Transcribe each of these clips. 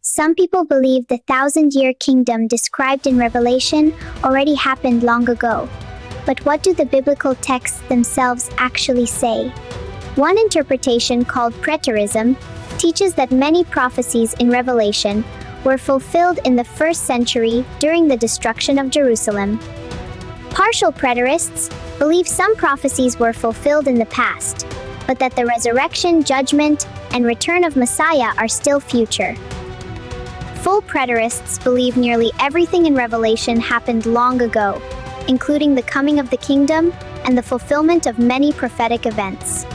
Some people believe the 1,000-year kingdom described in Revelation already happened long ago. But what do the biblical texts themselves actually say? One interpretation, called preterism, teaches that many prophecies in Revelation were fulfilled in the 1st century during the destruction of Jerusalem. Partial preterists believe some prophecies were fulfilled in the past, but that the resurrection, judgment, and return of Messiah are still future. Full preterists believe nearly everything in Revelation happened long ago, including the coming of the kingdom and the fulfillment of many prophetic events.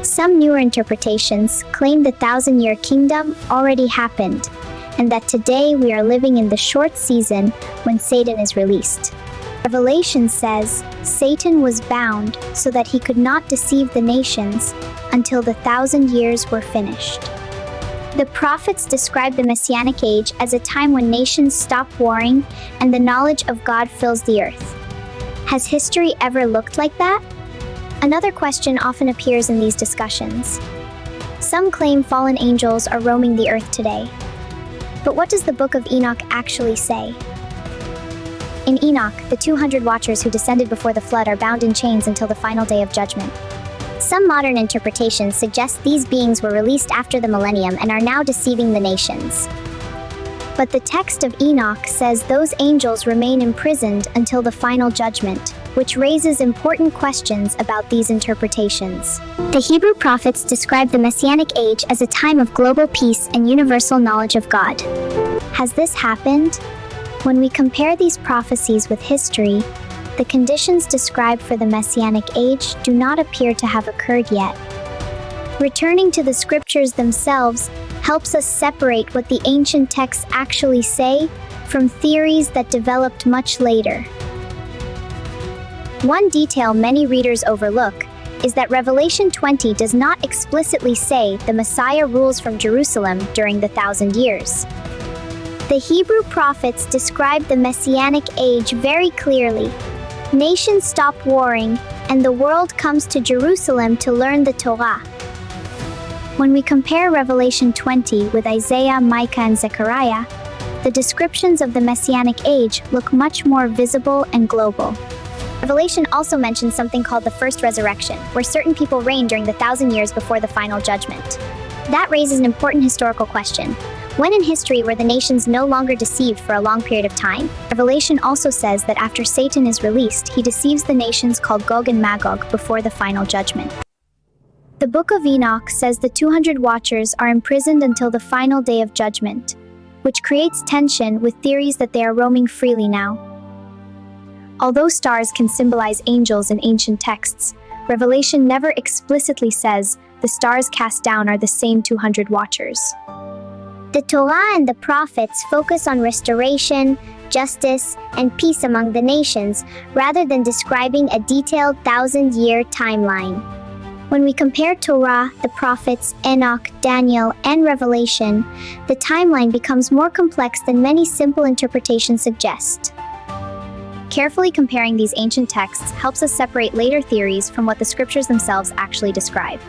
Some newer interpretations claim the 1,000-year kingdom already happened, and that today we are living in the short season when Satan is released. Revelation says Satan was bound so that he could not deceive the nations until the 1,000 years were finished. The prophets describe the Messianic age as a time when nations stop warring and the knowledge of God fills the earth. Has history ever looked like that? Another question often appears in these discussions. Some claim fallen angels are roaming the earth today. But what does the Book of Enoch actually say? In Enoch, the 200 watchers who descended before the flood are bound in chains until the final day of judgment. Some modern interpretations suggest these beings were released after the Millennium and are now deceiving the nations. But the text of Enoch says those angels remain imprisoned until the final judgment, which raises important questions about these interpretations. The Hebrew prophets describe the Messianic age as a time of global peace and universal knowledge of God. Has this happened? When we compare these prophecies with history, the conditions described for the Messianic age do not appear to have occurred yet. Returning to the scriptures themselves helps us separate what the ancient texts actually say from theories that developed much later. One detail many readers overlook is that Revelation 20 does not explicitly say the Messiah rules from Jerusalem during the 1,000 years. The Hebrew prophets describe the Messianic age very clearly. Nations stop warring, and the world comes to Jerusalem to learn the Torah. When we compare Revelation 20 with Isaiah, Micah, and Zechariah, the descriptions of the Messianic age look much more visible and global. Revelation also mentions something called the first resurrection, where certain people reign during the 1,000 years before the final judgment. That raises an important historical question. When in history were the nations no longer deceived for a long period of time? Revelation also says that after Satan is released, he deceives the nations called Gog and Magog before the final judgment. The Book of Enoch says the 200 watchers are imprisoned until the final day of judgment, which creates tension with theories that they are roaming freely now. Although stars can symbolize angels in ancient texts, Revelation never explicitly says the stars cast down are the same 200 watchers. The Torah and the prophets focus on restoration, justice, and peace among the nations, rather than describing a detailed 1,000-year timeline. When we compare Torah, the prophets, Enoch, Daniel, and Revelation, the timeline becomes more complex than many simple interpretations suggest. Carefully comparing these ancient texts helps us separate later theories from what the scriptures themselves actually describe.